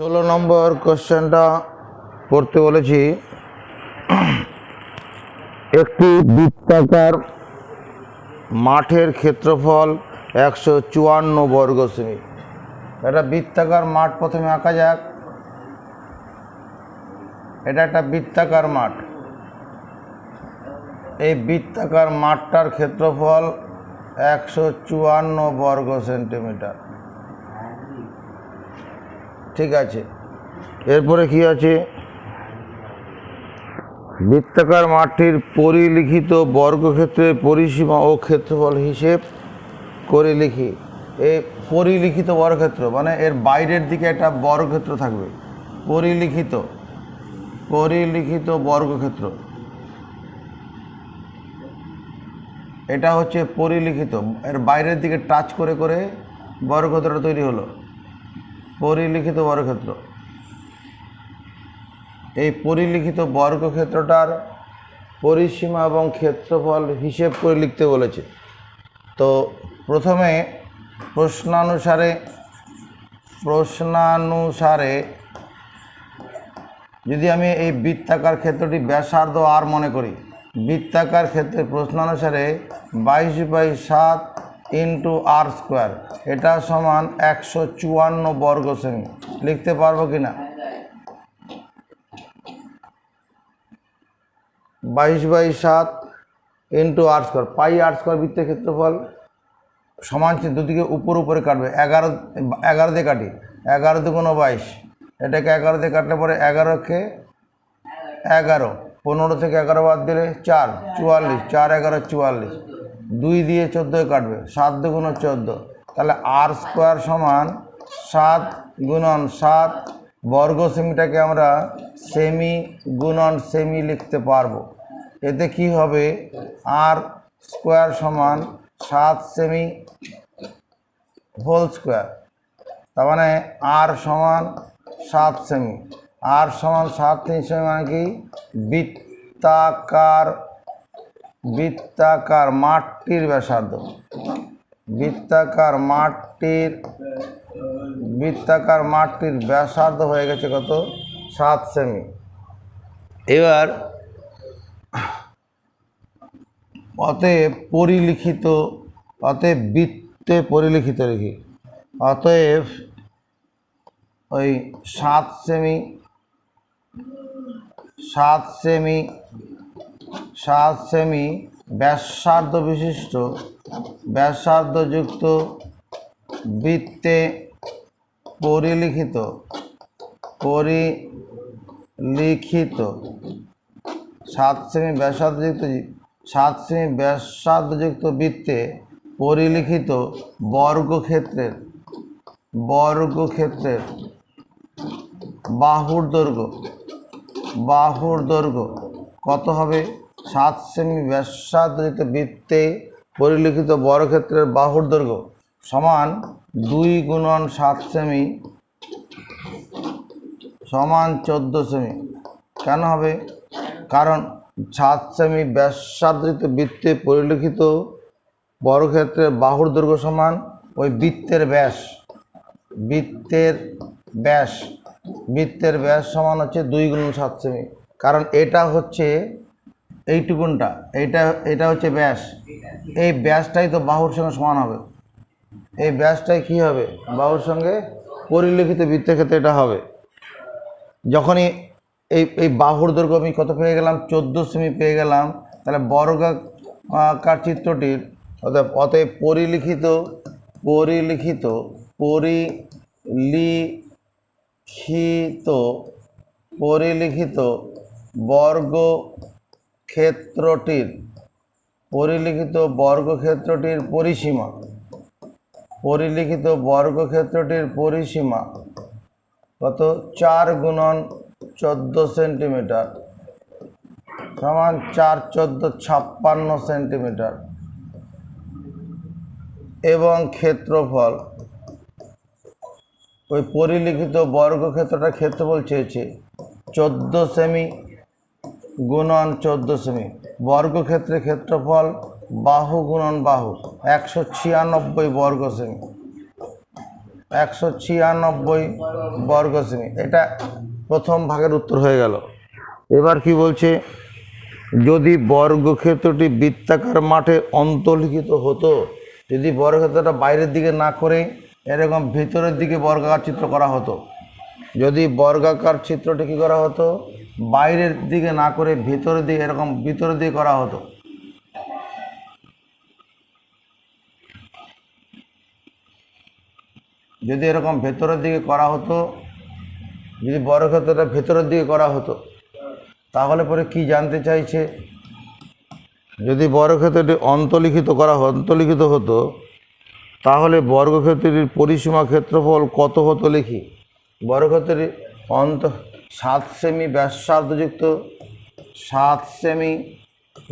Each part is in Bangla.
16 নম্বর কোশ্চেনটা পড়তে বলেছি। একটি বৃত্তাকার মাঠের ক্ষেত্রফল 154 বর্গ সেমি। এটা বৃত্তাকার মাঠ প্রথমে আঁকা যাক। এটা একটা বৃত্তাকার মাঠ। এই বৃত্তাকার মাঠটার ক্ষেত্রফল 154 বর্গ সেন্টিমিটার। ঠিক আছে, এরপরে কি আছে? বৃত্তাকার মাঠটির পরিলিখিত বর্গক্ষেত্রের পরিসীমা ও ক্ষেত্রফল হিসেব করে লিখি। এই পরিলিখিত বর্গক্ষেত্র মানে এর বাইরের দিকে একটা বর্গক্ষেত্র থাকবে। পরিলিখিত বর্গক্ষেত্র, এটা হচ্ছে পরিলিখিত। এর বাইরের দিকে টাচ করে করে বর্গক্ষেত্রটা তৈরি হলো, পরিলিখিত বর্গক্ষেত্র। এই পরিলিখিত বর্গক্ষেত্রটার পরিসীমা এবং ক্ষেত্রফল হিসেব করে লিখতে বলেছে। তো প্রথমে প্রশ্নানুসারে যদি আমি এই বৃত্তাকার ক্ষেত্রটি ব্যাসার্ধ আর মনে করি, বৃত্তাকার ক্ষেত্রে প্রশ্নানুসারে 22/7 ইন্টু আর স্কোয়ার, এটা সমান 154 বর্গ সেমি। লিখতে পারবো কি না? 22/7 ইন্টু আর স্কোয়ার, পাই আর স্কোয়ার বৃত্তের ক্ষেত্রফল সমান দুদিকে উপরে কাটবে। 11 দিয়ে কাটি, 11 দুগুণ 22, এটাকে 11 দিয়ে কাটলে পরে 11কে 11, 15 থেকে 11 বাদ দিলে 4, 44, 4 11 44, 2 দিয়ে 14 কাটবে, 7 দুগুণ 14, তাহলে আর স্কোয়ার সমান 7 গুণন 7 বর্গ সেমিটাকে আমরা সেমি গুণন সেমি লিখতে পারবো। এতে কি হবে? আর স্কোয়ার সমান 7 সেমি হোল স্কোয়ার, তার মানে আর সমান 7 সেমি। আর সমান 7 সেমি মানে কি? বৃত্তাকার মাঠটির ব্যাসার্ধ, বৃত্তাকার মাঠটির ব্যাসার্ধ হয়ে গেছে কত? 7 সেমি। এবার অতএব বৃত্তে পরিলিখিত লিখি। অতএব ওই 7 সেমি ব্যাসার্ধ বিশিষ্ট ব্যাসার্ধযুক্ত বৃত্তে পরিলিখিত 7 সেমি ব্যাসার্ধযুক্ত বৃত্তে পরিলিখিত বর্গক্ষেত্রের বাহুর দৈর্ঘ্য কত হবে? 7 সেমি ব্যাসার্ধযুক্ত বৃত্তে পরিলিখিত বর্গক্ষেত্রের বাহুর দৈর্ঘ্য সমান 2 গুণন 7 সেমি সমান 14 সেমি। কেন হবে? কারণ 7 সেমি ব্যাসার্ধযুক্ত বৃত্তে পরিলিখিত বর্গক্ষেত্রের বাহুর দৈর্ঘ্য সমান ওই বৃত্তের ব্যাস সমান হচ্ছে 2 গুণন 7 সেমি। কারণ এটা হচ্ছে এইটুকুনটা, এটা হচ্ছে ব্যাস। এই ব্যাসটাই তো বাহুর সঙ্গে সমান হবে। এই ব্যাসটাই কি হবে? বাহুর সঙ্গে পরিলিখিত বৃত্তের ক্ষেত্রে এটা হবে। যখনই এই বাহুর দৈর্ঘ্য আমি কত পেয়ে গেলাম? 14 সেমি পেয়ে গেলাম। তাহলে বর্গাকার চিত্রটির অতএব পরিলিখিত বর্গক্ষেত্রটির পরিসীমা কত? 4 গুণন 14 সেন্টিমিটার সমান 4 14 56 সেন্টিমিটার, এবং ক্ষেত্রফল ওই পরিলিখিত বর্গক্ষেত্রটার ক্ষেত্রফল চেয়েছে 14 সেমি গুণন 14 সেমি। বর্গক্ষেত্রের ক্ষেত্রফল বাহু গুণন বাহু 196 বর্গ সেমি। 196 বর্গ সেমি। এটা প্রথম ভাগের উত্তর হয়ে গেল। এবার কি বলছে, যদি বর্গক্ষেত্রটি বৃত্তাকার মাঠে অন্তর্লিখিত হতো, যদি বর্গক্ষেত্রটা বাইরের দিকে না করে এরকম ভিতরের দিকে বর্গাকার চিত্র করা হতো, যদি বর্গাকার চিত্রটি কী করা হতো, বাইরের দিকে না করে ভিতরের দিকে, এরকম ভিতরের দিকে করা হতো, যদি এরকম ভেতরের দিকে করা হতো, যদি বর্গক্ষেত্রটা ভেতরের দিকে করা হতো, তাহলে পরে কি জানতে চাইছে, যদি বর্গক্ষেত্রটি অন্তর্লিখিত হতো তাহলে বর্গক্ষেত্রটির পরিসীমা ক্ষেত্রফল কত হতো লিখি। বর্গক্ষেত্রটি 7 সেমি ব্যাসার্ধযুক্ত 7 সেমি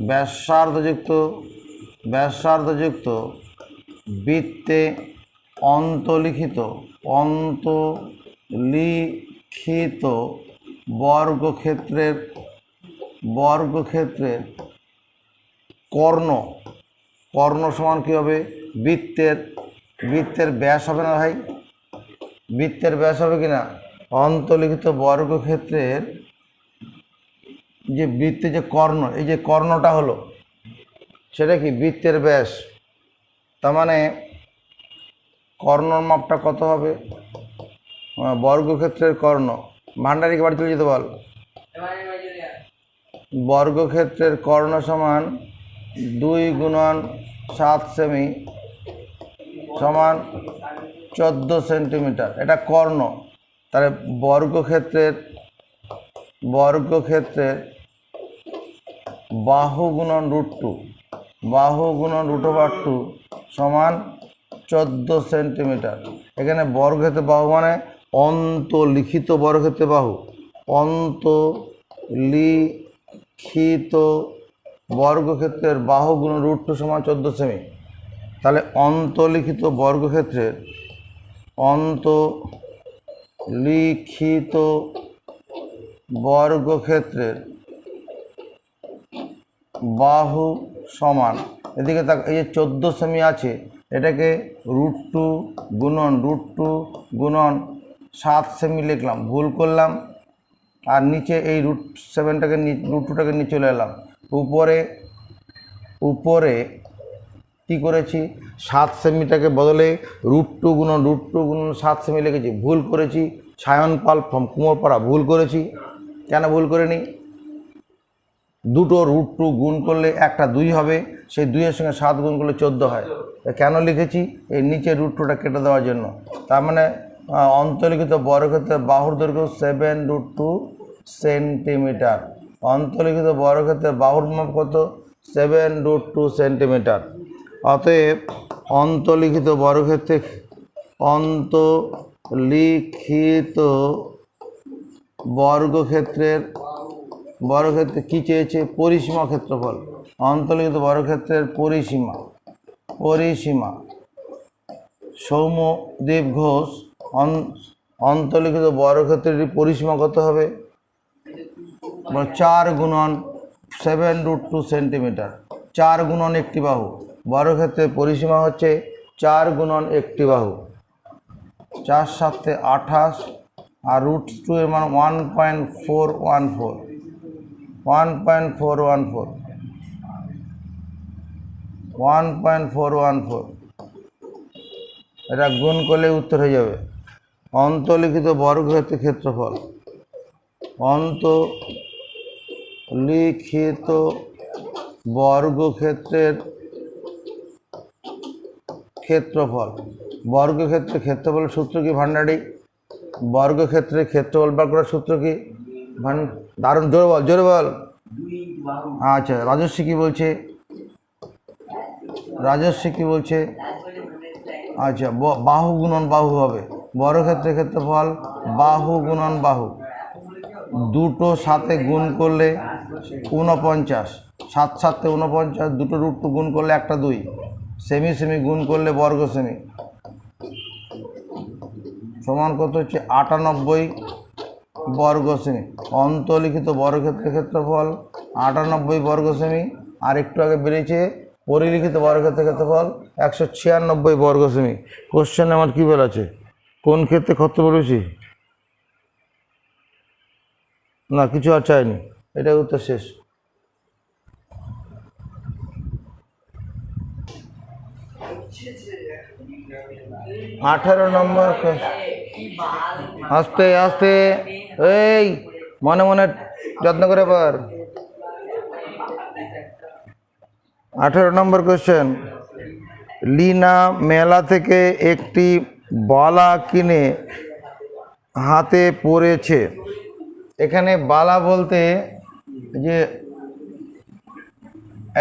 ব্যাসার্ধযুক্ত বৃত্তে অন্তর্লিখিত বর্গক্ষেত্রের কর্ণ সমান কী হবে, বৃত্তের ব্যাস হবে না ভাই, বৃত্তের ব্যাস হবে কি না, অন্তর্লিখিত বর্গক্ষেত্রের যে বৃত্তের যে কর্ণ, এই যে কর্ণটা হলো সেটা কি বৃত্তের ব্যাস, তার মানে কর্ণর মাপটা কত হবে, বর্গক্ষেত্রের কর্ণ, ভান্ডারিকে বাড়ি চলে যেতে বল, বর্গক্ষেত্রের কর্ণ সমান 2 গুণন 7 সেমি সমান 14 সেন্টিমিটার, এটা কর্ণ। তাহলে বর্গক্ষেত্রের বাহু গুণন √2 সমান 14 সেন্টিমিটার। এখানে বর্গক্ষেত্রের বাহু মানে অন্তর্লিখিত বর্গক্ষেত্রের বাহু, অন্তর্লিখিত বর্গক্ষেত্রের বাহু গুণন √2 সমান 14 সেমি। তাহলে অন্তর্লিখিত বর্গক্ষেত্রের বাহু সমান, এদিকে এই যে 14 সেমি আছে, এটাকে √2 গুণন 7 সেমি লিখলাম, ভুল করলাম, আর নিচে এই √7টাকে √2টাকে নিয়ে চলে এলাম, উপরে কি করেছি, 7 সেমিটাকে বদলে √2 গুণন 7 সেমি লিখেছি, ভুল করেছি। সায়ন পাল ফ্রম কুমোরপাড়া, ভুল করেছি। কেন ভুল করে নি, দুটো √2 গুণ করলে একটা 2 হবে, সেই 2-এর সঙ্গে 7 গুণ করলে 14 হয়। কেন লিখেছি, এই নিচে √2টা কেটে দেওয়ার জন্য। তার মানে অন্তর্লিখিত বর্গক্ষেত্রের বাহুর দৈর্ঘ্য 7√2 সেন্টিমিটার। অন্তর্লিখিত বর্গক্ষেত্রের বাহুর মাপ কত, 7√2 সেন্টিমিটার। অতএব অন্তর্লিখিত বর্গক্ষেত্রের কি চেয়েছে, পরিসীমা ক্ষেত্রফল। অন্তর্লিখিত বর্গক্ষেত্রের পরিসীমা সৌম্যদেব ঘোষ, অন্তর্লিখিত বর্গক্ষেত্রের পরিসীমা কত হবে, 4 গুণন 7√2 সেন্টিমিটার, 4 গুণন একটি বাহু। বর্গক্ষেত্রের পরিসীমা হচ্ছে 4 গুণন একটি বাহু, 4 × 7 = 28, আর √2 এর মান 1.414, এটা গুণ করলে উত্তর হয়ে যাবে। অন্তর্লিখিত বর্গক্ষেত্রের ক্ষেত্রফল, অন্তর্লিখিত বর্গক্ষেত্রের ক্ষেত্রফলের সূত্র কি ভান্ডারি, বর্গক্ষেত্রের ক্ষেত্রফল বার করার সূত্র কি, দারুণ, জোরে বল। আচ্ছা, রাজস্বী কি বলছে, আচ্ছা, বাহু গুণন বাহু হবে, বর্গক্ষেত্রের ক্ষেত্রফল বাহু গুণন বাহু, দুটো সাথে গুণ করলে 49, 7 × 7 = 49, দুটো √2 গুণ করলে একটা 2, সেমি গুণ করলে বর্গ সেমি সমান কত হচ্ছে 98 বর্গ সেমি। অন্তর্লিখিত বর্গক্ষেত্রের ক্ষেত্রফল 98 বর্গ সেমি, আর একটু আগে বেরিয়েছে পরিলিখিত বর্গক্ষেত্রের ক্ষেত্রফল 196 বর্গ সেমি। কোশ্চেনে আমার কী বলা আছে, কোন ক্ষেত্রে ক্ষেত্রফল বেশি? না, কিছু আর চাইনি, এটা উত্তর শেষ। আঠারো নম্বর, আস্তে আস্তে, এই মনে মনে যত্ন করে পার। 18 নম্বর কোশ্চেন, লিনা মেলা থেকে একটি বালা কিনে হাতে পড়েছে। এখানে বালা বলতে যে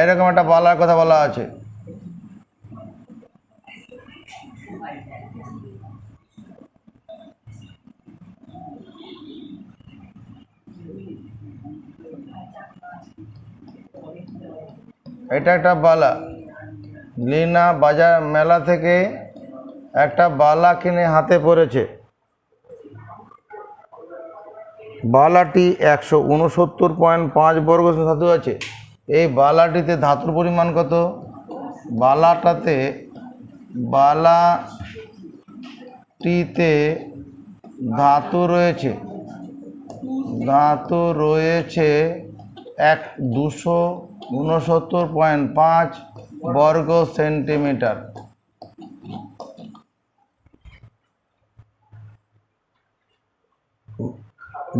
এরকম একটা বালার কথা বলা আছে। এটা একটা বালা, লিনা বাজার মেলা থেকে একটা বালা কিনে হাতে পড়েছে। বালাটি 169.5 বর্গ ধাতু আছে। এই বালাটিতে ধাতুর পরিমাণ কত? বালাটিতে ধাতু রয়েছে 269.5 বর্গ সেন্টিমিটার।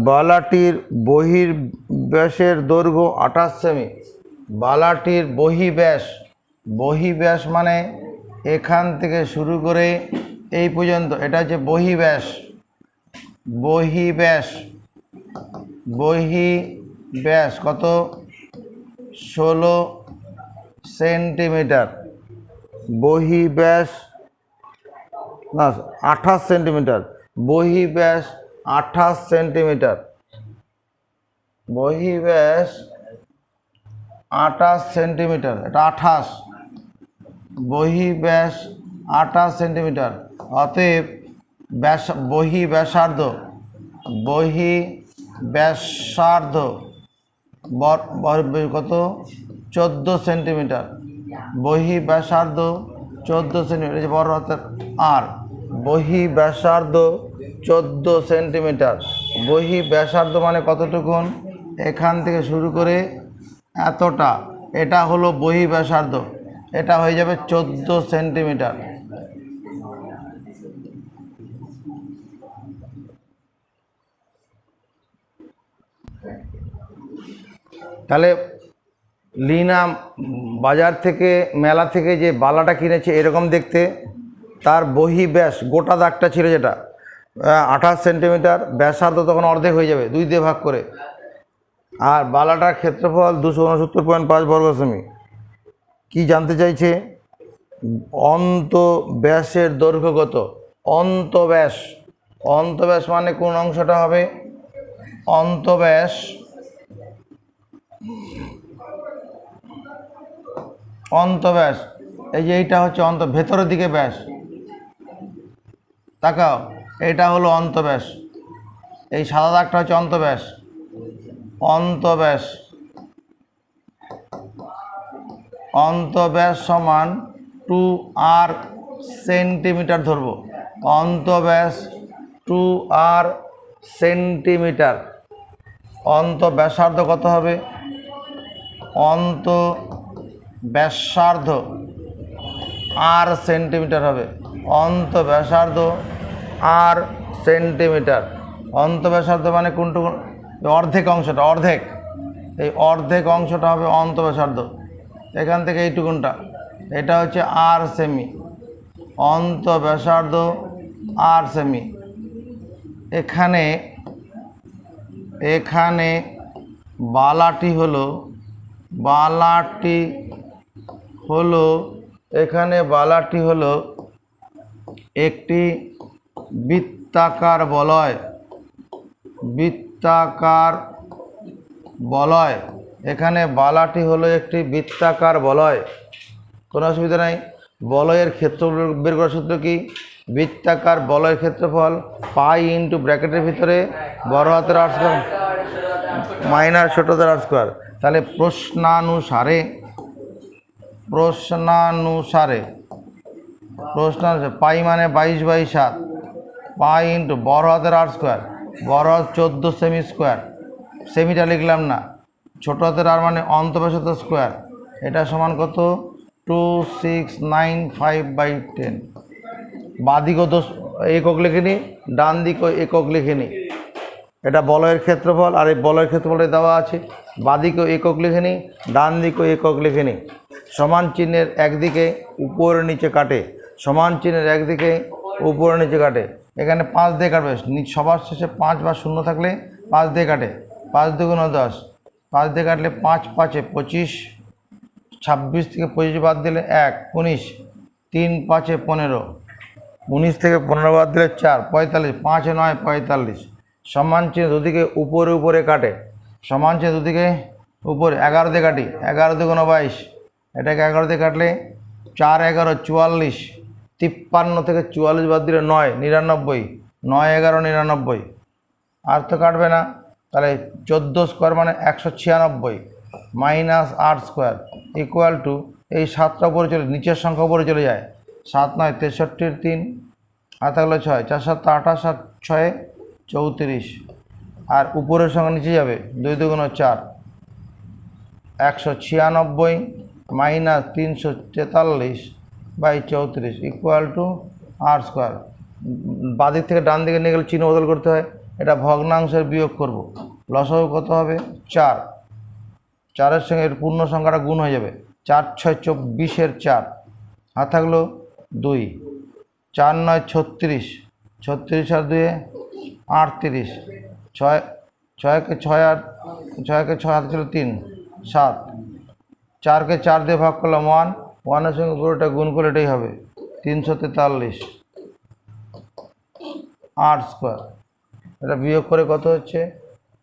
বালাটির বহির্ব্যাসের দৈর্ঘ্য 28 সেমি। বালাটির বহির্ব্যাস মানে এখান থেকে শুরু করে এই পর্যন্ত, এটা হচ্ছে বহির্ব্যাস কত? 16 সেন্টিমিটার। বহির্ব্যাস না, 28 সেন্টিমিটার। বহির্ব্যাস 28 সেন্টিমিটার। বহির্ব্যাস 28 সেন্টিমিটার, এটা 28। বহির্ব্যাস 28 সেন্টিমিটার। অতএব বহির্ব্যাসার্ধ কত? 14 সেন্টিমিটার। বহির্ব্যাসার্ধ 14 সেন্টিমিটার, যে বড় হাতের আর। বহির্ব্যাসার্ধ 14 সেন্টিমিটার। বহির্ব্যাসার্ধ মানে কতটুকুন? এখান থেকে শুরু করে এতটা, এটা হলো বহির্ব্যাসার্ধ। এটা হয়ে যাবে 14 সেন্টিমিটার। তাহলে লিনা বাজার থেকে মেলা থেকে যে বালাটা কিনেছে এরকম দেখতে, তার বহির্ব্যাস গোটা দাগটা ছিল যেটা 28 সেন্টিমিটার, ব্যাসার্ধ তখন অর্ধেক হয়ে যাবে 2 দিয়ে ভাগ করে। আর বালাটার ক্ষেত্রফল 269.5 বর্গ সেমি। কি জানতে চাইছে? অন্তব্যাসের দৈর্ঘ্য কত? অন্তব্যাস মানে কোন অংশটা হবে? অন্তব্যাস এই যে এইটা হচ্ছে ভেতরের দিকে ব্যাস, তাকাও, এটা হলো অন্তব্যাস। এই সাদা দাগটা হচ্ছে অন্তব্যাস সমান 2r সেন্টিমিটার ধরবো। অন্তব্যাস 2r সেন্টিমিটার। অন্তব্যাসার্ধ কত হবে? অন্তব্যাসার্ধ r সেন্টিমিটার হবে। অন্তব্যাসার্ধ r সেন্টিমিটার। অন্তব্যাসার্ধ মানে কোনটুকু? অর্ধেক অংশটা, এই অর্ধেক অংশটা হবে অন্তব্যাসার্ধ। এখান থেকে এইটুকুনটা, এটা হচ্ছে r সেমি। অন্তব্যাসার্ধ r semi. এখানে বালাটি হলো একটি বৃত্তাকার বলয়। এখানে বালাটি হলো একটি বৃত্তাকার বলয়। কোনো অসুবিধা নাই। বলয়ের ক্ষেত্রফল বের করার সূত্র কি? বৃত্তাকার বলয়ের ক্ষেত্রফল পাই ইন্টু ব্র্যাকেটের ভিতরে বড় হাতের r স্কয়ার মাইনাস ছোট হাতের r স্কয়ার। তাহলে প্রশ্নানুসারে পাই মানে 22/7, পাই ইন্টু বড় হাতের আর স্কোয়ার, বড় হাত 14 সেমি স্কোয়ার, সেমিটা লিখলাম না, ছোট হাতের আর মানে অন্তঃব্যাসার্ধ স্কোয়ার, এটা সমান কত 2695/10। বাঁদিকও একক লিখে নিই, ডান দিকও একক লিখে নিই। এটা বলয়ের ক্ষেত্রফল, আর এই বলয়ের ক্ষেত্রফলটা দেওয়া আছে। বাঁদিকেও একক লিখে নিই, ডান দিকেও একক লিখে নিই। সমান চিহ্নের একদিকে উপরে নিচে কাটে, সমান চিহ্নের একদিকে উপরে নিচে কাটে। এখানে 5 দিয়ে কাটবে, সবার শেষে 5 বা 0 থাকলে 5 দিয়ে কাটে। 5 দুগুণ 10, 5 দিয়ে কাটলে 5 5-এ 25, 26 থেকে 25 বাদ দিলে 1, 19, 3 5-এ 15, 19 থেকে 15 বাদ দিলে 4, 45, 5 9 45। সমান চিহ্ন দুদিকে উপরে উপরে কাটে, সমান চিহ্ন দুদিকে উপরে 11 দিয়ে কাটি, 11 দুগুণ 22, এটাকে 11 দিয়ে কাটলে 4 11 44, 53 থেকে 44 বাদ দিলে 9 99, 9 11 99। আর তো কাটবে না, তাহলে 14 স্কোয়ার মানে 196 মাইনাস 8 স্কোয়ার ইকুয়াল টু, এই 7টা উপরে চলে, নিচের সংখ্যা উপরে চলে যায়, 7 9 63 3, আর থাকলো 6, 4 7 28, 7 6 34, আর উপরের সঙ্গে নিচে যাবে 2 দুগুণ 4, 196 minus 343/34 equal to r square. বাদিক থেকে ডান দিকে নিয়ে গেলে চিহ্ন বদল করতে হয়, এটা ভগ্নাংশের বিয়োগ করব, লসাগু কত হবে 4, 4-এর সঙ্গে এর পূর্ণ সংখ্যাটা গুণ হয়ে যাবে, 4 6 24-এর 4, আর থাকলো 2, 4 9 36, 36 আর 2 38, 6 6-কে 6 আর 6-কে 6 হাতে ছিল 3 7, 4-কে 4 দিয়ে ভাগ করলাম 1, 1-এর সঙ্গে পুরোটা গুণ করলে এটাই হবে 343 আর স্কোয়ার। এটা বিয়োগ করে কত হচ্ছে,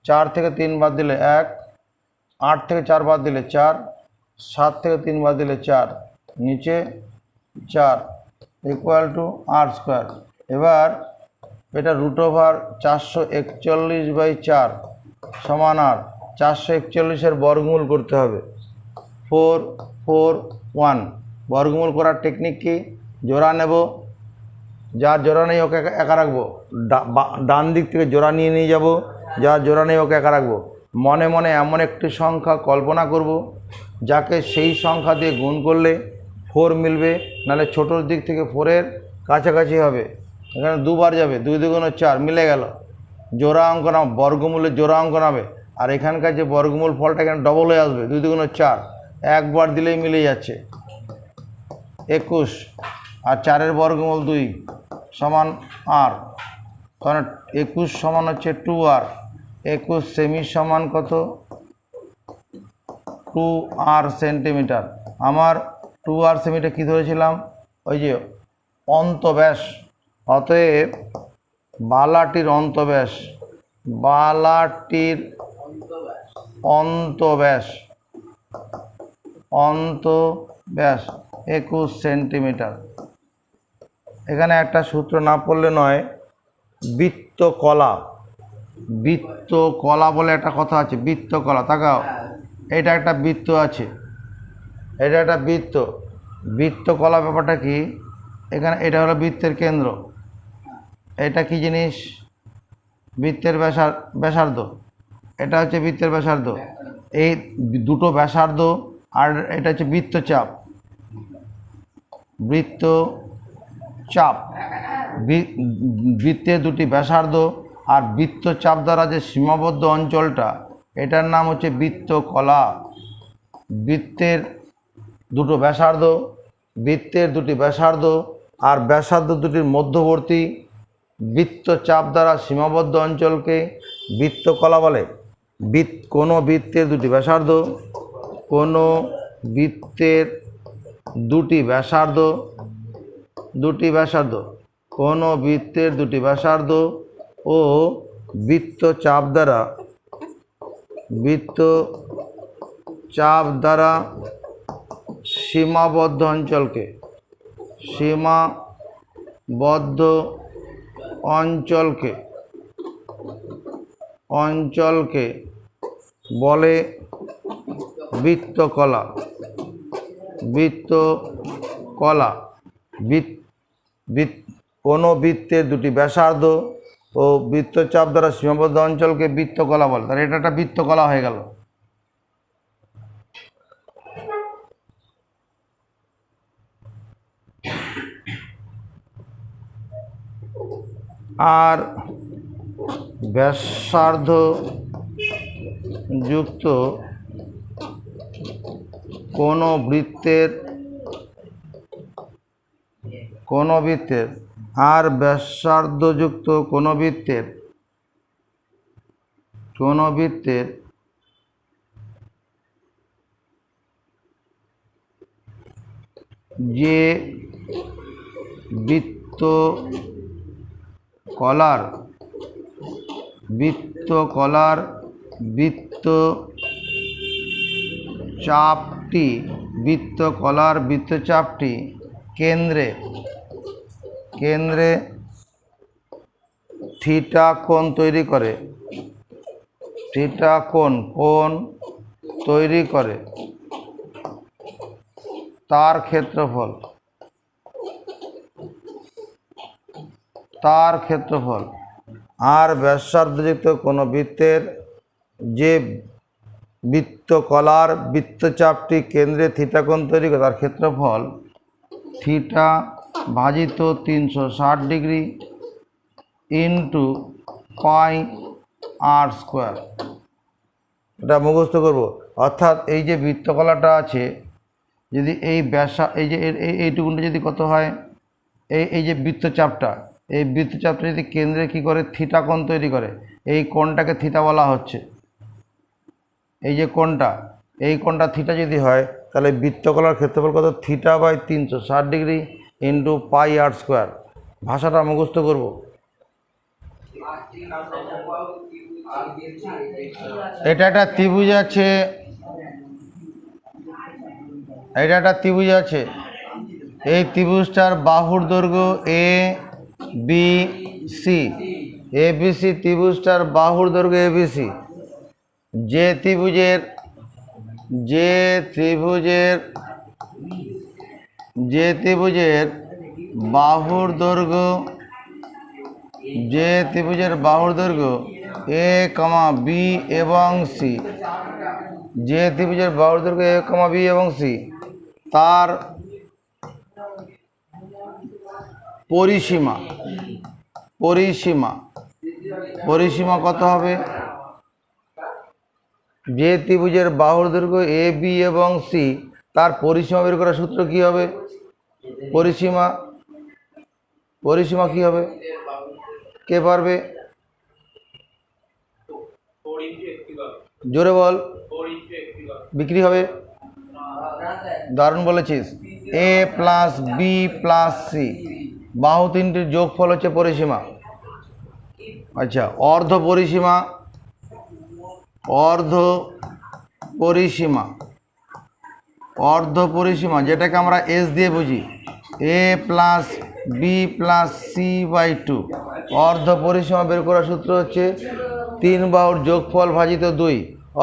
4 থেকে 3 বাদ দিলে 1, 8 থেকে 4 বাদ দিলে 4, 7 থেকে 3 বাদ দিলে 4, নিচে 4 ইকুয়াল টু আর স্কোয়ার। এবার এটা √441/4 সমান আর 441-এর বর্গমূল করতে হবে, 4 4 1। বর্গমূল করার টেকনিক কি, জোড়া নেব, যার জোড়া নেই ওকে একা রাখবো, ডান দিক থেকে জোড়া নিয়ে যাব, যার জোড়া নেই ওকে একা রাখবো। মনে মনে এমন একটি সংখ্যা কল্পনা করব যাকে সেই সংখ্যা দিয়ে গুণ করলে 4 মিলবে, নাহলে ছোটোর দিক থেকে 4-এর কাছাকাছি হবে। এখানে দুবার যাবে, 2 দুগুণ 4 মিলে গেল, জোড়া অঙ্ক নাম, বর্গমূলের জোড়া অঙ্ক নামে। আর এখানকার যে বর্গমূল ফলটা এখানে ডবল হয়ে আসবে, 2 দুগুণ 4, একবার দিলেই মিলে যাচ্ছে 21, আর 4-এর বর্গমূল 2 সমান আর, কারণ 21 সমান হচ্ছে 2r, 21 সেমি সমান কত 2r সেন্টিমিটার। আমার 2r সেমিটা কী ধরেছিলাম, ওই যে অন্তব্যাস, অতএব বালাটির অন্তব্যাস, বালাটির অন্তব্যাস 21 সেন্টিমিটার। এখানে একটা সূত্র না পড়লে নয়, বৃত্তকলা, বৃত্তকলা বলে একটা কথা আছে, বৃত্তকলা। তাকাও, এটা একটা বৃত্ত আছে, এটা একটা বৃত্ত, বৃত্তকলা ব্যাপারটা কি, এখানে এটা হলো বৃত্তের কেন্দ্র, এটা কি জিনিস, বৃত্তের ব্যাসার্ধ, এটা হচ্ছে বৃত্তের ব্যাসার্ধ, এই দুটো ব্যাসার্ধ, আর এটা হচ্ছে বৃত্তচাপ, বৃত্তচাপ, বৃত্তের দুটি ব্যাসার্ধ আর বৃত্তচাপ দ্বারা যে সীমাবদ্ধ অঞ্চলটা, এটার নাম হচ্ছে বৃত্তকলা। বৃত্তের দুটো ব্যাসার্ধ, বৃত্তের দুটি ব্যাসার্ধ আর ব্যাসার্ধ দুটির মধ্যবর্তী বৃত্তচাপ দ্বারা সীমাবদ্ধ অঞ্চলকে বৃত্তকলা বলে। কোনো বৃত্তের দুটি ব্যাসার্ধ, কোনো বৃত্তের দুটি ব্যাসার্ধ, কোনো বৃত্তের দুটি ব্যাসার্ধ ও বৃত্তচাপ দ্বারা সীমাবদ্ধ অঞ্চলকে বলে বৃত্তকলা। কোনো বৃত্তের দুটি ব্যাসার্ধ ও বৃত্তচাপ দ্বারা সীমাবদ্ধ অঞ্চলকে বৃত্তকলা বলে। তাহলে এটা একটা বৃত্তকলা হয়ে গেল। আর ব্যাসার্ধ যুক্ত কোনো বৃত্তের আর ব্যাসার্ধযুক্ত কোনো বৃত্তের যে বৃত্তকলার বৃত্তচাপটি কেন্দ্রে থিটা কোণ তৈরি করে, তার ক্ষেত্রফল আর ব্যাসার্ধযুক্ত কোনো বৃত্তের যে বৃত্তকলার বৃত্তচাপটি কেন্দ্রে থিটা কোণ তৈরি করে তার ক্ষেত্রফল থিটা ভাজিত 360 degree into pi r square. এটা মুখস্থ করব। অর্থাৎ এই যে বৃত্তকলাটা আছে, যদি এই এইটুকুনটা যদি কত হয়, এই যে বৃত্তচাপটা যদি কেন্দ্রে কি করে থিটা কোণ তৈরি করে, এই কোণটাকে থিটা বলা হচ্ছে। এই যে কোণটা থিটা যদি হয়, তাহলে বৃত্তকলার ক্ষেত্রফল কত? Theta by 360 degree into pi r square. ভাষাটা মুখস্থ করব। এটা একটা ত্রিভুজ আছে, এই ত্রিভুজটার বাহুর দৈর্ঘ্য ABC, ত্রিভুজটার বাহুর দৈর্ঘ্য ABC। যে ত্রিভুজের বাহুর দৈর্ঘ্য A, B এবং C, তার পরিসীমা কত হবে? যে ত্রিভুজের বাহুর দৈর্ঘ্য AB এবং C, তার পরিসীমা বের করার সূত্র কি হবে? পরিসীমা কি হবে? কে পারবে? জোরে বল। বিক্রি হবে। দারুণ বলেছিস। A plus B plus C, বাহু তিনটির যোগফল হচ্ছে পরিসীমা। আচ্ছা, অর্ধ পরিসীমা যেটাকে আমরা S দিয়ে বুঝি, A plus B plus C by 2। অর্ধ পরিসীমা বের করার সূত্র হচ্ছে 3 বাহুর যোগফল ভাজিত 2।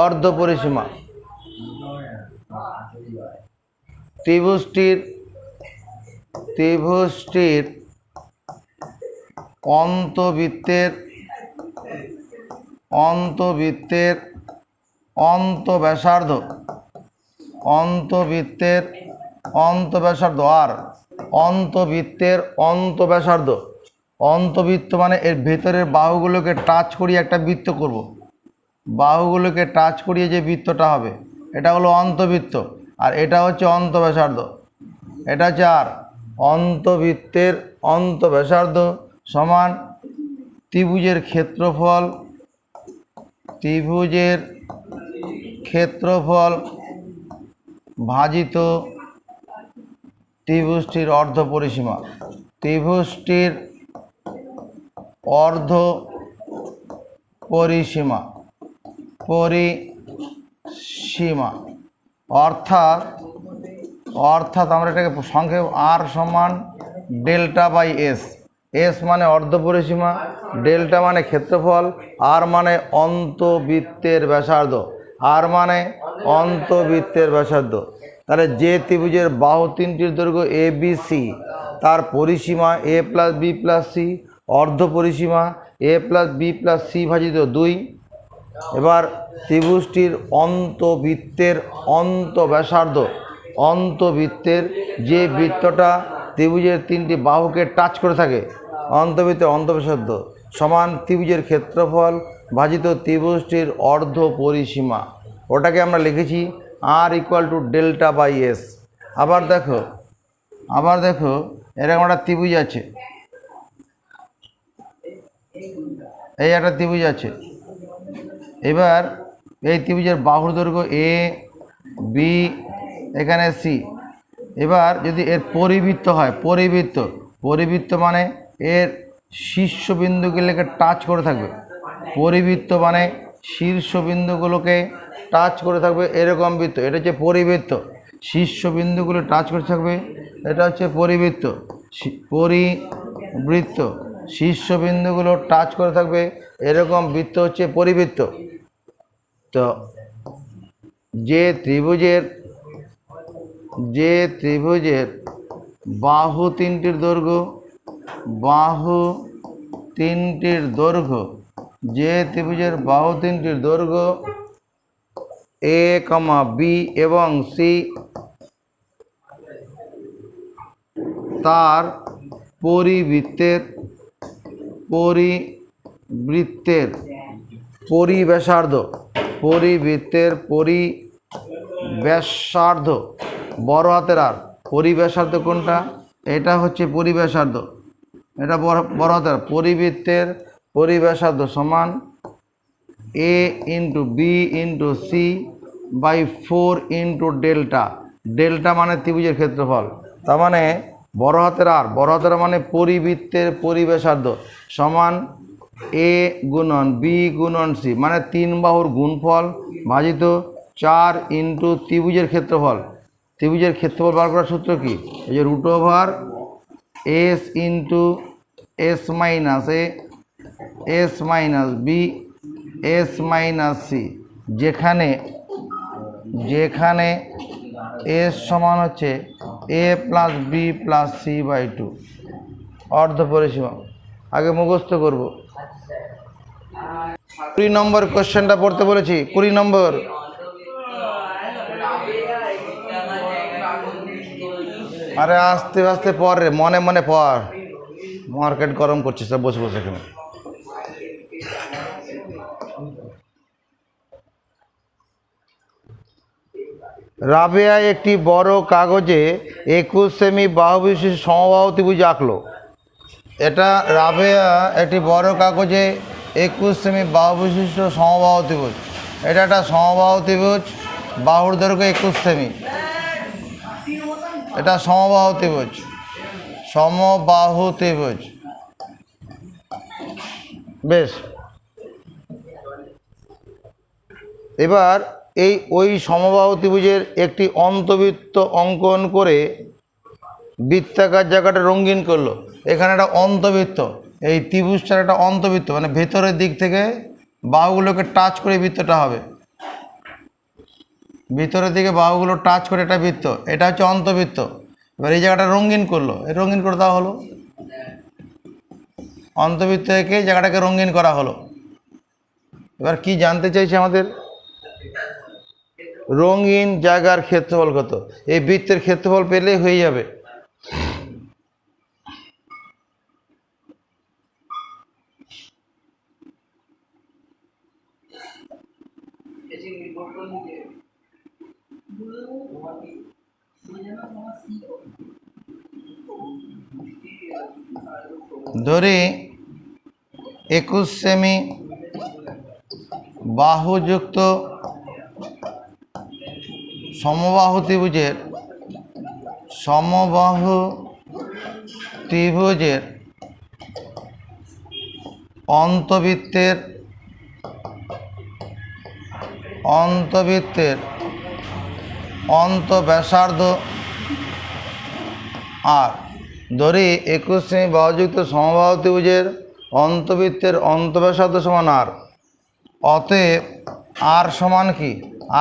অর্ধ পরিসীমা ত্রিভুজটির অন্তবৃত্তের অন্তব্যাসার্ধ আর অন্তবৃত্ত মানে এর ভেতরের বাহুগুলোকে টাচ করিয়ে একটা বৃত্ত করব। বাহুগুলোকে টাচ করিয়ে যে বৃত্তটা হবে, এটা হলো অন্তবৃত্ত, আর এটা হচ্ছে অন্তব্যাসার্ধ। এটা হচ্ছে আর অন্তবৃত্তের অন্তব্যাসার্ধ সমান ত্রিভুজের ক্ষেত্রফল ভাজিত ত্রিভুজটির অর্ধ পরিসীমা। ত্রিভুজটির অর্ধ পরিসীমা অর্থাৎ আমরা এটাকে সংক্ষেপ আর সমান ডেল্টা বাই এস। এস মানে অর্ধ পরিসীমা, ডেল্টা মানে ক্ষেত্রফল, আর মানে অন্তবৃত্তের ব্যাসার্ধ। তাহলে যে ত্রিভুজের বাহু তিনটির দৈর্ঘ্য এ বি সি, তার পরিসীমা এ প্লাস বি প্লাস সি, অর্ধ পরিসীমা এ প্লাস বি প্লাস সি ভাজিত 2। এবার ত্রিভুজটির অন্তবৃত্তের অন্তবৃত্তের যে বৃত্তটা ত্রিভুজের তিনটি বাহুকে টাচ করে থাকে, অন্তবৃত্তের অন্তঃব্যাসার্ধ সমান ত্রিভুজের ক্ষেত্রফল ভাজিত ত্রিভুজটির অর্ধ পরিসীমা। ওটাকে আমরা লিখেছি r equal to delta by s. আবার দেখো এরকম একটা ত্রিভুজ আছে, এই একটা ত্রিভুজ আছে। এবার এই ত্রিভুজের বাহুর দৈর্ঘ্য এ বি, এখানে সি। এবার যদি এর পরিবৃত্ত হয়, পরিবৃত্ত মানে এর শীর্ষবিন্দুগুলোকে টাচ করে থাকবে, পরিবৃত্ত মানে শীর্ষবিন্দুগুলোকে টাচ করে থাকবে এরকম বৃত্ত, এটা হচ্ছে পরিবৃত্ত। শীর্ষবিন্দুগুলো টাচ করে থাকবে, এটা হচ্ছে পরিবৃত্ত। শীর্ষবিন্দুগুলো টাচ করে থাকবে এরকম বৃত্ত হচ্ছে পরিবৃত্ত। তো যে ত্রিভুজের বাহু তিনটির দৈর্ঘ্য এ কমা বি এবং সি, তার পরিবৃত্তের পরিব্যাসার্ধ বড় হাতের আর, পরিব্যাসার্ধ কোনটা, এটা হচ্ছে পরিব্যাসার্ধ, এটা বড় হাতের। পরিবৃত্তের পরিব্যাসার্ধ সমান a into b into c by 4 into delta মানে ত্রিভুজের ক্ষেত্রফল। তার মানে বড় হাতের আর মানে পরিবৃত্তের পরিব্যাসার্ধ সমান এ গুণন বি গুণন সি, মানে 3 বাহুর গুণফল ভাজিত 4 ইন্টু ত্রিভুজের ক্ষেত্রফল। ত্রিভুজের ক্ষেত্রফল বার করার সূত্র কি, এই যে root over s into s minus a, s minus b, s minus c, যেখানে এস সমান হচ্ছে a plus b plus c by 2 অর্ধ পরিসীমা। আগে মুখস্থ করব। 20 নম্বর কোশ্চেনটা পড়তে বলেছি, 20 নম্বর। আরে আস্তে আস্তে পড় রে, মনে মনে পড়, মার্কেট গরম করছিস বসে বসে এখানে। রাবেয়া একটি বড় কাগজে 21 সেমি বাহু বিশিষ্ট সমবাহু ত্রিভুজ আঁকলো। এটা রাবেয়া একটি বড় কাগজে 21 সেমি বাহু বিশিষ্ট সমবাহু ত্রিভুজ। এটা একটা সমবাহু ত্রিভুজ, বাহুর দৈর্ঘ্য 21 সেমি। এটা সমবাহু ত্রিভুজ। বেশ, এবার ওই সমবাহু ত্রিভুজের একটি অন্তবৃত্ত অঙ্কন করে বৃত্তাকার জায়গাটা রঙিন করলো। এখানে একটা অন্তবৃত্ত, এই ত্রিভুজটার একটা অন্তবৃত্ত, মানে ভেতরের দিক থেকে বাহুগুলোকে টাচ করে বৃত্তটা হবে, ভিতরের দিকে বাহুগুলো টাচ করে একটা বৃত্ত, এটা হচ্ছে অন্তবৃত্ত। এবার এই জায়গাটা রঙিন করলো, রঙিন করে দেওয়া হলো, অন্তবৃত্ত থেকে জায়গাটাকে রঙিন করা হলো। এবার কি জানতে চাইছে আমাদের, রঙিন জায়গার ক্ষেত্রফল কত। এই বৃত্তের ক্ষেত্রফল পেলে হয়ে যাবে। ধরি 21 সেমি বাহুযুক্ত সমবাহু ত্রিভুজের অন্তবৃত্তের অন্তঃব্যাসার্ধ আর। ধরি 21 সেমি বাহুযুক্ত সমবাহু ত্রিভুজের অন্তবৃত্তের অন্তঃব্যাসার্ধ সমান আর। অতএব আর সমান কি,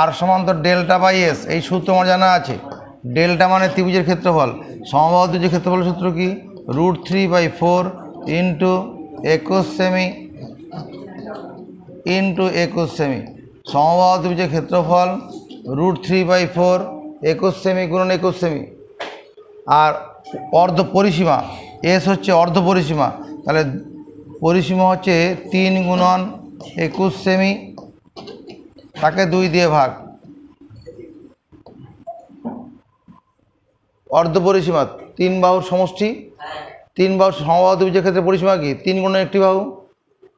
আর সমান তো ডেল্টা বাই এস, এই সূত্র আমার জানা আছে। ডেল্টা মানে ত্রিভুজের ক্ষেত্রফল। সমবাহু ত্রিভুজের ক্ষেত্রফলের সূত্র কি? √3/4 ইন্টু 21 সেমি ইন্টু 21 সেমি। সমবাহু ত্রিভুজের ক্ষেত্রফল √3/4 21 সেমি গুণন 21 সেমি। আর অর্ধ পরিসীমা এস হচ্ছে অর্ধ পরিসীমা, তাহলে পরিসীমা হচ্ছে 3 গুণন 21 সেমি, তাকে 2 দিয়ে ভাগ। অর্ধ পরিসীমা 3 বাহুর সমষ্টি, 3 বাহু সমবাহু ত্রিভুজের ক্ষেত্রে পরিসীমা কি? 3 গুণন একটি বাহু,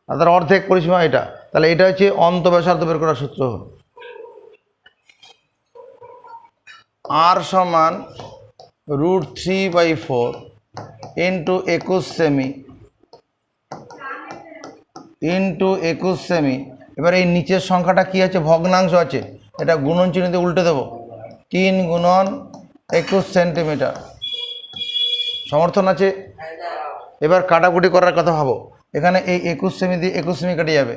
আর তার অর্ধেক পরিসীমা এটা। তাহলে এটা হচ্ছে অন্তঃব্যাসার্ধ বের করার সূত্র। আর সমান √3/4 ইন্টু 21 সেমি ইন্টু 21 সেমি। এবার এই নিচের সংখ্যাটা কি আছে? ভগ্নাংশ আছে, এটা গুণন চিহ্নিতে উল্টে দেবো। 3 গুণন 21 সেন্টিমিটার। সমর্থন আছে? এবার কাটাকুটি করার কথা ভাবো। এখানে এই 21 সেমি দিয়ে 21 সেমি কেটে যাবে,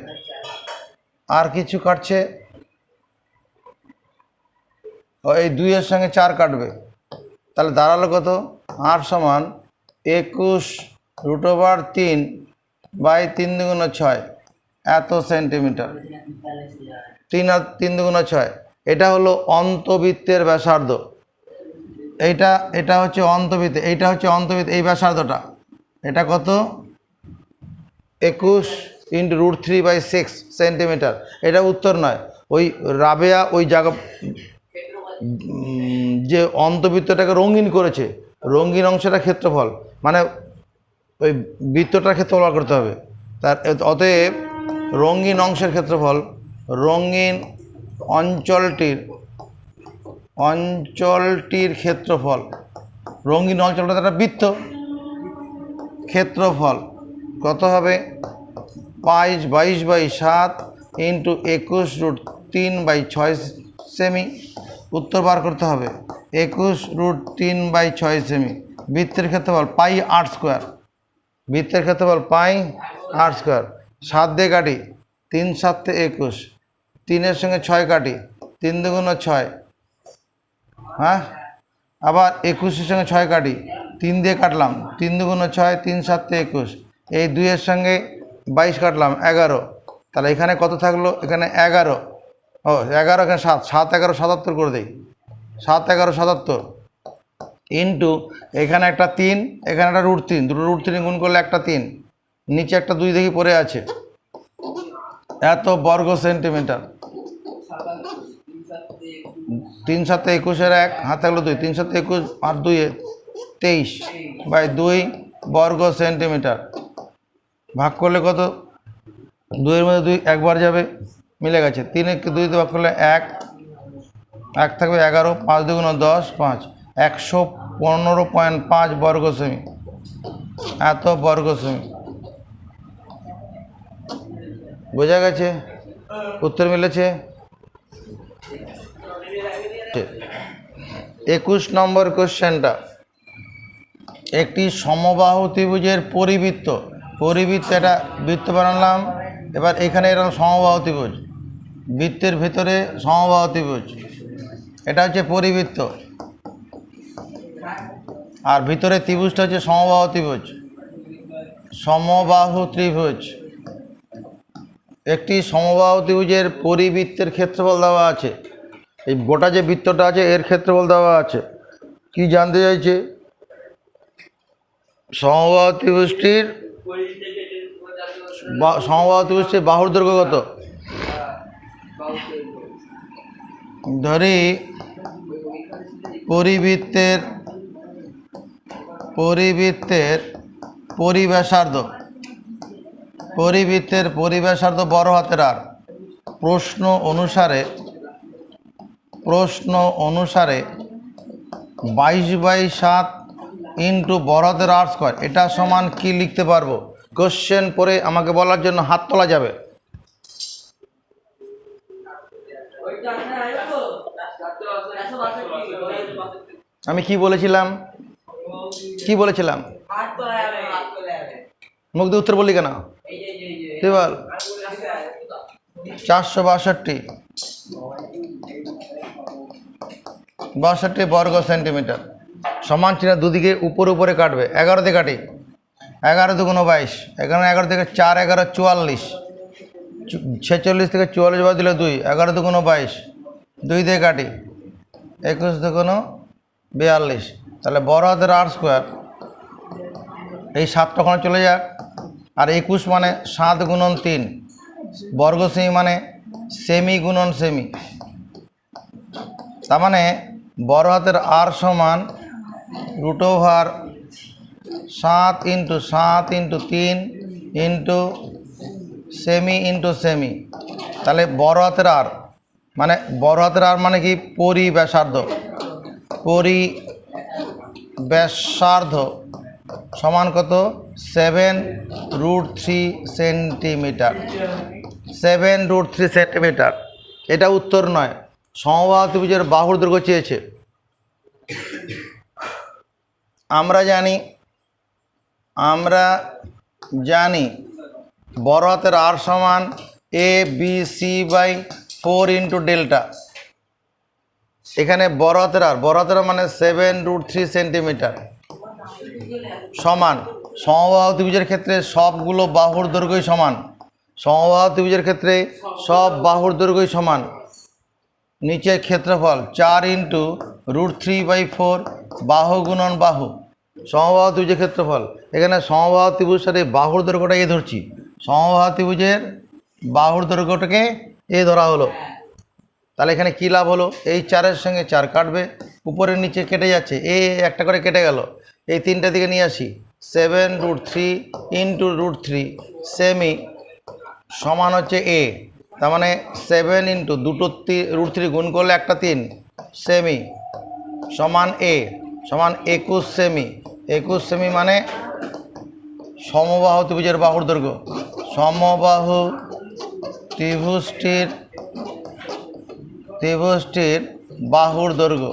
আর কিছু কাটছে, এই 2 এর সঙ্গে 4 কাটবে, তাহলে দাঁড়ালো কত? আর সমান 21 √3/3 × 6 এত সেন্টিমিটার। 3 আর 3 × 6, এটা হলো অন্তবৃত্তের ব্যাসার্ধ। এটা হচ্ছে অন্তবৃত্ত, এইটা হচ্ছে অন্তবৃত্ত, এই ব্যাসার্ধটা। এটা কত? 21 × √3/6 সেন্টিমিটার। এটা উত্তর নয়, ওই রাবেয়া ওই জায়গা যে অন্তবৃত্তটাকে রঙিন করেছে, রঙিন অংশটা ক্ষেত্রফল, মানে ওই বৃত্তটার ক্ষেত্রফল বার করতে হবে। তার অতএব রঙিন অংশের ক্ষেত্রফল, রঙিন অঞ্চলটির ক্ষেত্রফল, রঙিন অঞ্চলটা একটা বৃত্ত, ক্ষেত্রফল কত হবে? 22/7 ইন্টু 21 √3/6 সেমি। উত্তর বার করতে হবে 21 √3/6 সেমি। বৃত্তের ক্ষেত্রফল πr², বৃত্তের ক্ষেত্রফল πr²। 7 দিয়ে কাটি, 3 × 7 = 21, 3 এর সঙ্গে 6 কাটি, 3 × 2 = 6, হ্যাঁ। আবার 21 এর সঙ্গে 6 কাটি, 3 দিয়ে কাটলাম, 3 × 2 = 6, 3 × 7 = 21, এই 2 এর সঙ্গে 22 কাটলাম, 11। তাহলে এখানে কত থাকলো? এখানে 11, 11, এখানে 7, 7 11 77 করে দেই, 7 11 77 ইন্টু এখানে একটা 3, এখানে একটা √3, দুটো √3 গুণ করলে একটা 3, নিচে একটা 2 দেখি পড়ে আছে, এত বর্গ সেন্টিমিটার। 3 × 7 = 21, 1 হাত থাকলো 2, 3 × 7 = 21 আর 2 23/2 বর্গ সেন্টিমিটার। ভাগ করলে কত? 2 এর মধ্যে 2 একবার যাবে, মিলে গেছে। 3 কে 2 দিয়ে ভাগ করলে 1 থাকবে 11, 5 × 2 = 10, 5, 115.5 বর্গ সেমি, এত বর্গ সেমি। বোঝা গেছে? উত্তর মিলেছে। 21 নম্বর কোশ্চেনটা, একটি সমবাহু ত্রিভুজের পরিবৃত্ত, এটা বৃত্ত বানালাম। এবার এখানে এরকম সমবাহু ত্রিভুজ, বৃত্তের ভেতরে সমবাহু ত্রিভুজ, এটা হচ্ছে পরিবৃত্ত, আর ভিতরে ত্রিভুজটা হচ্ছে সমবাহু ত্রিভুজ। সমবাহু ত্রিভুজ, একটি সমবাহু ত্রিভুজের পরিবৃত্তের ক্ষেত্রফল দেওয়া আছে। এই গোটা যে বৃত্তটা আছে এর ক্ষেত্রফল দেওয়া আছে। কি জানতে চাইছে? সমবাহু ত্রিভুজটির বাহুর দৈর্ঘ্য কত? ধরি পরিবৃত্তের পরিব্যাসার্ধ, বড় হাতের আর। প্রশ্ন অনুসারে 22/7 ইন্টু বড় হাতের r², এটা সমান কি লিখতে পারবো? কোশ্চেন পরে আমাকে বলার জন্য হাত তোলা যাবে। আমি কি বলেছিলাম? মুখ দিয়ে উত্তর বললি কেন? তুই বল। 462। 62 বর্গ সেন্টিমিটার। সমান চিহ্ন দুদিকে উপরে কাটবে। 11 দিয়ে কাটি, 11 দুগুণ 22, এখানে 11 থেকে 4 11 44, 46 থেকে 44 বাদ দিলে 2, 11 দুগুণ 22, 2 দিয়ে কাটি, 21 দুগুণ 42। তাহলে বড় হাতের আর স্কোয়ার, এই 7টা ওখানে চলে যাক, আর 21 মানে 7 গুণন 3, বর্গ সেমি মানে সেমি গুণন সেমি। তার মানে বড় হাতের আর সমান √7 ইন্টু 7 ইন্টু 3 ইন্টু সেমি। তাহলে বড় হাতের আর মানে কি পরিব্যাসার্ধ সমান কত? 7√3 সেন্টিমিটার। 7√3 সেন্টিমিটার। এটা উত্তর নয়, সমবাহু ত্রিভুজের বাহুর দৈর্ঘ্য চেয়েছে। আমরা জানি বড় হাতের আর সমান ABC/4 ইন্টু ডেল্টা। এখানে বড় হাতের আর মানে 7√3 সেন্টিমিটার সমান। সমবাহু ত্রিভুজের ক্ষেত্রে সবগুলো বাহুর দৈর্ঘ্যই সমান। সমবাহু ত্রিভুজের ক্ষেত্রে সব বাহুর দৈর্ঘ্যই সমান। নিচের ক্ষেত্রফল 4 ইন্টু √3/4 বাহু গুণন বাহু। সমবাহু ত্রিভুজের ক্ষেত্রফল, এখানে সমবাহু ত্রিভুজের সাথে বাহুর দৈর্ঘ্যটা এ ধরছি। সমবাহু ত্রিভুজের বাহুর দৈর্ঘ্যটাকে এ ধরা হলো। তাহলে এখানে কী লাভ হলো? এই 4-এর সঙ্গে 4 কাটবে, উপরের নিচে কেটে যাচ্ছে, একটা করে কেটে গেল। এই 3টা দিকে নিয়ে আসি, 7√3 ইন্টু √3 সেমি সমান হচ্ছে এ। তার মানে 7 ইন্টু দুটো √3 গুণ করলে একটা 3 সেমি সমান এ সমান 21 সেমি। 21 সেমি মানে সমবাহু ত্রিভুজের বাহুর দৈর্ঘ্য। সমবাহু ত্রিভুজটির বাহুর দৈর্ঘ্য।